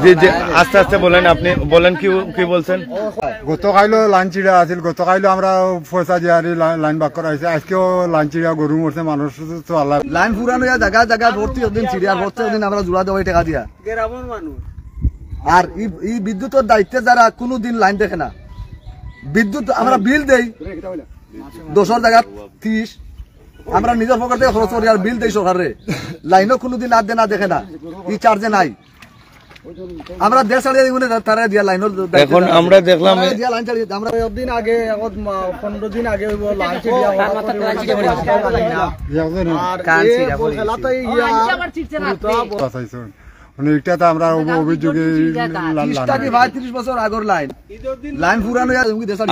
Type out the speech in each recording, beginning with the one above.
জি জি আস্তে আস্তে বলেন, আপনি বলেন কি বলছেন। গতকালও লাইন চিড়া আছিল, গতকালও আমরা পয়সা দিয়ে লাইন বাক করা হয়েছে, আজকেও লাইন চিড়া গরু মরছে, মানুষ তো আল্লাহ লাইন ফুরানো জায়গা জায়গা ভর্তি ওদিন চিড়িয়া ভর্তি ওদিন আমরা জোড়া দেবো টাকা দিয়া গ্রামের মানুষ। আর এই বিদ্যুতের দায়িত্বে যারা কোনোদিন লাইন দেখে না, বিদ্যুৎ আমরা বিল দেই 10 জায়গা 30, আমরা নিজের পকেট থেকে খরচ করি আর বিল দেই সরকারে, লাইনও কোনোদিন না দেখে না, এই চার্জে নাই। আমরা দেশ চালিয়ে তারা দিয়া লাইন, এখন আমরা দেখলাম লাইন চালিয়ে আমরা দিন আগে 15 দিন আগে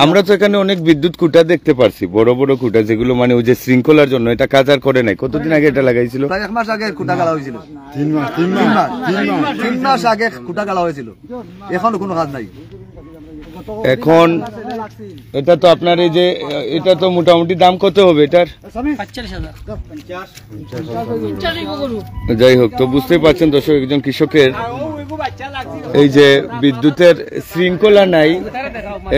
আমরা তো এখানে অনেক বিদ্যুৎ খুঁটা দেখতে পারছি, বড় বড় খুঁটা, যেগুলো মানে ওই যে শৃঙ্খলার জন্য, এটা কাজ আর করে নাই। কতদিন আগে এটা লাগাইছিল? 1 মাস আগে খুঁটা গালা হয়েছিল, 3 মাস আগে খুঁটা গালা হয়েছিল, এখনো কোনো কাজ নাই। এখন এটা তো আপনার এই যে এটা তো মোটামুটি দাম কত হবে এটার? 45,000। যাই হোক, তো বুঝতেই পারছেন দর্শক, একজন কৃষকের এই যে বিদ্যুতের শৃঙ্খলা নাই।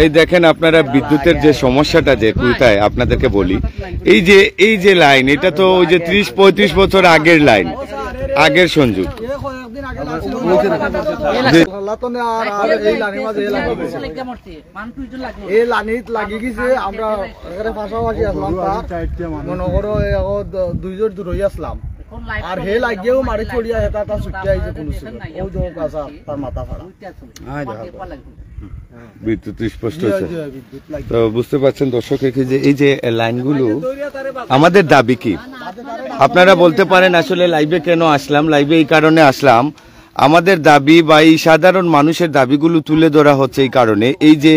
এই দেখেন আপনারা বিদ্যুতের যে সমস্যাটা যে কোথায়, আপনাদেরকে বলি, এই যে লাইন, এটা তো ওই যে 30-35 বছর আগের লাইন, আগের সংযোগ। মনে করো 2 জন দূর হয়ে আসলাম, আর হে লাগেও মারি চড়িয়া এটা ছুটি আইছে তার মাথা ফাড়া বিদ্যুৎ স্পষ্ট হচ্ছে। তো বুঝতে পারছেন দর্শক, এই যে লাইনগুলো আমাদের দাবি কি আপনারা বলতে পারেন। আসলে লাইভে কেন আসলাম? লাইভে এই কারণে আসলাম, আমাদের দাবি বা এই সাধারণ মানুষের দাবিগুলো তুলে ধরা হচ্ছে এই কারণে, এই যে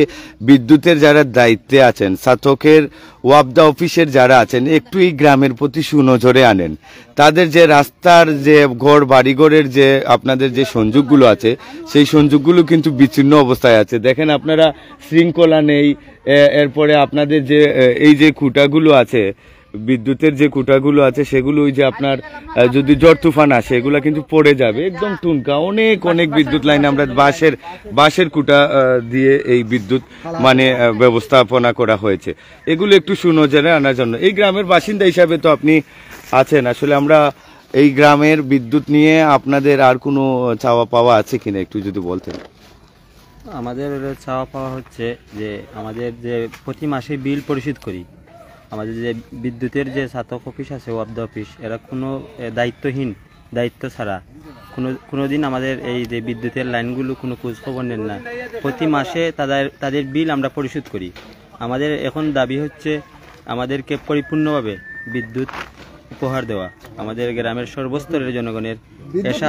বিদ্যুতের যারা দায়িত্বে আছেন, সাতকের ওয়াবদা অফিসের যারা আছেন, একটু এই গ্রামের প্রতি সুনজরে আনেন। তাদের যে রাস্তার যে ঘর বাড়িঘরের যে আপনাদের যে সংযোগগুলো আছে, সেই সংযোগগুলো কিন্তু বিচ্ছিন্ন অবস্থায় আছে। দেখেন আপনারা, শৃঙ্খলা নেই। এরপরে আপনাদের যে এই যে খুঁটাগুলো আছে, বিদ্যুতের যে খুঁটাগুলো আছে, সেগুলো ওই যে আপনার যদি ঝড় তুফান আসে, এগুলা কিন্তু পড়ে যাবে, একদম টুনকা। অনেক বিদ্যুৎ লাইন আমরা বাঁশের খুঁটা দিয়ে এই বিদ্যুৎ মানে ব্যবস্থাপনা করা হয়েছে। এগুলো একটু সুনজরে আনার জন্য, এই গ্রামের বাসিন্দা হিসাবে তো আপনি আছেন, আসলে আমরা এই গ্রামের বিদ্যুৎ নিয়ে আপনাদের আর কোনো চাওয়া পাওয়া আছে কিনা একটু যদি বলতেন। আমাদের চাওয়া পাওয়া হচ্ছে যে আমাদের যে প্রতি মাসে বিল পরিশোধ করি, আমাদের যে বিদ্যুতের যে ছাতক অফিস আছে, ওয়াবদা অফিস, এরা কোনো দায়িত্ব ছাড়া কোনো দিন আমাদের এই যে বিদ্যুতের লাইনগুলো কোনো খোঁজখবর নেন না। প্রতি মাসে তাদের বিল আমরা পরিশোধ করি। আমাদের এখন দাবি হচ্ছে আমাদেরকে পরিপূর্ণভাবে বিদ্যুৎ উপহার দেওয়া, আমাদের গ্রামের সর্বস্তরের জনগণের আশা।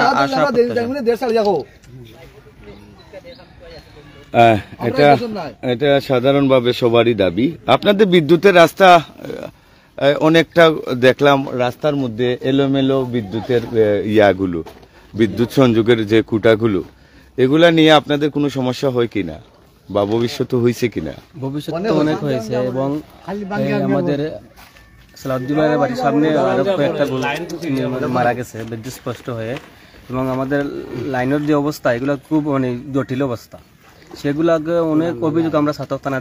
এটা সাধারণভাবে সবারই দাবি। আপনাদের বিদ্যুতের রাস্তা অনেকটা দেখলাম, রাস্তার মধ্যে এলোমেলো বিদ্যুতের ইয়াগুলো, বিদ্যুৎ সংযোগের যে খুঁটাগুলো, এগুলা নিয়ে আপনাদের কোনো সমস্যা হয় কিনা বা ভবিষ্যতে হয়েছে কিনা? ভবিষ্যতে অনেক হয়েছে, এবং আমাদের সালাউদ্দিনের বাড়ির সামনে আরো কয়েকটা মারা গেছে বিদ্যুৎ স্পষ্ট হয়ে, এবং আমাদের লাইনের যে অবস্থা, এগুলো খুব জটিল অবস্থা। সেগুলোকে অনেক অভিযোগ আমরা ছাতক থানা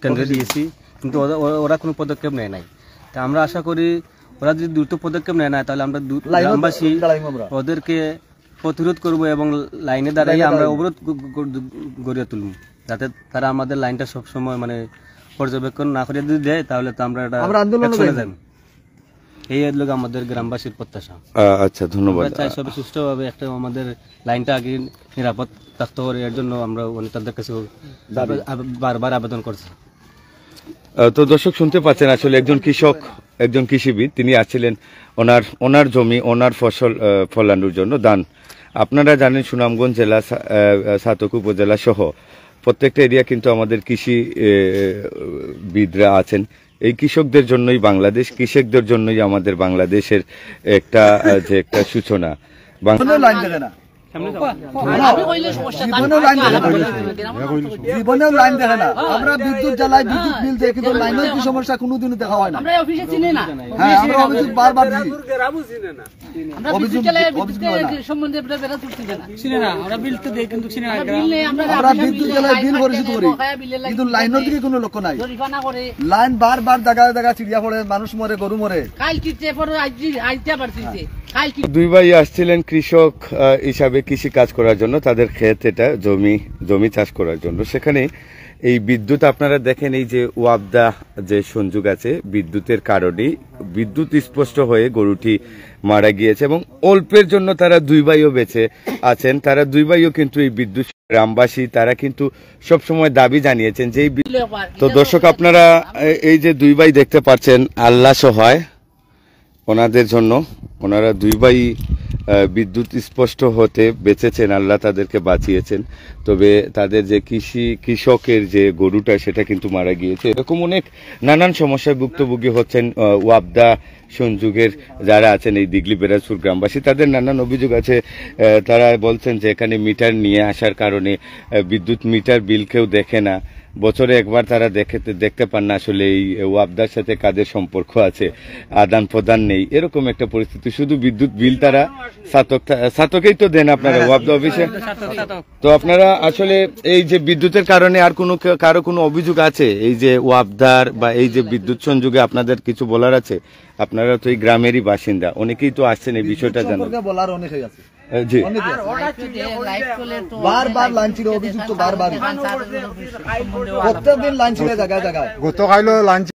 কেন্দ্রে দিয়েছি, কিন্তু ওরা কোনো পদক্ষেপ নেয় নাই। তা আমরা আশা করি ওরা যদি দ্রুত পদক্ষেপ নেয় না, তাহলে আমরা গ্রামবাসী ওদেরকে প্রতিরোধ করব এবং লাইনে দাঁড়িয়ে আমরা অবরোধ গড়িয়ে তুলব, যাতে তারা আমাদের লাইনটা সবসময় মানে পর্যবেক্ষণ না করে যদি দেয়, তাহলে তো আমরা অ্যাকশনে যাব। এই লোক আমাদের গ্রামবাসীর প্রত্যাশা। আচ্ছা, ধন্যবাদ। চাই সব সুষ্ঠুভাবে একটা আমাদের লাইনটা আগে নিরাপদ থাকতে পারে, এর জন্য আমরা তাদের কাছে বারবার আবেদন করছি। তো দর্শক শুনতে পাচ্ছেন, আসলে একজন কৃষক, একজন কৃষিবিদ, তিনি আসছিলেন ওনার জমি, ওনার ফসল ফলানোর জন্য দান। আপনারা জানেন সুনামগঞ্জ জেলা, ছাতক উপজেলা সহ প্রত্যেকটা এরিয়া কিন্তু আমাদের কৃষিবিদরা আছেন। এই কৃষকদের জন্যই বাংলাদেশ, কৃষকদের জন্যই আমাদের বাংলাদেশের একটা সূচনা। জীবনেও লাইন দেখে না, জীবনেও লাইন দেখে না। আমরা বিদ্যুৎ জ্বালাই, বিদ্যুৎ বিল দেয়, কিন্তু লাইনের কি সমস্যা কোনোদিনও দেখা হয় না। হ্যাঁ, আমরা অভিযোগ বারবার দিই, অভিযোগ অভিযোগ হয় না। আমরা বিদ্যুৎ জ্বালাই, বিল পরিশোধ করি, কিন্তু লাইনের দিকে কোনো লক্ষ্য নাই। লাইন বারবার জায়গায় জায়গায় চিড়িয়া পড়ে, মানুষ মরে, গরু মরে। দুই ভাই আসছিলেন কৃষক হিসাবে কৃষি কাজ করার জন্য, তাদের ক্ষেত এটা জমি চাষ করার জন্য। সেখানে এই বিদ্যুৎ আপনারা দেখেন, এই যে ওয়াবদা যে সংযোগ আছে, বিদ্যুতের কারণে বিদ্যুৎ স্পষ্ট হয়ে গরুটি মারা গিয়েছে এবং অল্পের জন্য তারা দুই ভাইও বেঁচে আছেন। তারা দুই ভাইও কিন্তু এই বিদ্যুৎ গ্রামবাসী তারা কিন্তু সবসময় দাবি জানিয়েছেন যে এই তো দর্শক আপনারা এই যে দুই ভাই দেখতে পাচ্ছেন, আল্লাহ সহায় ওনাদের জন্য। ওনারা দুই ভাই বিদ্যুৎ স্পষ্ট হতে বেঁচেছেন, আল্লাহ তাদেরকে বাঁচিয়েছেন। তবে তাদের যে কৃষকের যে গরুটা সেটা কিন্তু মারা গিয়েছে। এরকম অনেক নানান সমস্যায় ভুক্তভোগী হচ্ছেন ওয়াবদা সংযোগের যারা আছেন এই দিগলি বেরাজপুর গ্রামবাসী। তাদের নানান অভিযোগ আছে। তারা বলছেন যে এখানে মিটার নিয়ে আসার কারণে বিদ্যুৎ মিটার বিল কেউ দেখে না, বছরে একবার তারা দেখতে পান না আসলে এই ওয়াবদার সাথে কাদের সম্পর্ক আছে, আদান প্রদান নেই, এরকম একটা পরিস্থিতি। শুধু বিদ্যুৎ বিল তারা সাতকেই তো দেন আপনারা ওয়াবদা অফিসে। তো আপনারা আসলে এই যে বিদ্যুতের কারণে আর কারো কোনো অভিযোগ আছে এই যে ওয়াবদার বা এই যে বিদ্যুৎ সংযোগে আপনাদের কিছু বলার আছে? আপনারা তো এই গ্রামেরই বাসিন্দা, অনেকেই তো আসছেন এই বিষয়টা জানেন। বলার অনেক আছে, জি বারবার লাইন ছিল, অভিযুক্ত বারবার প্রত্যেকদিন লাইন ছিল জায়গায় জায়গায়। গতকালও লাঞ্চ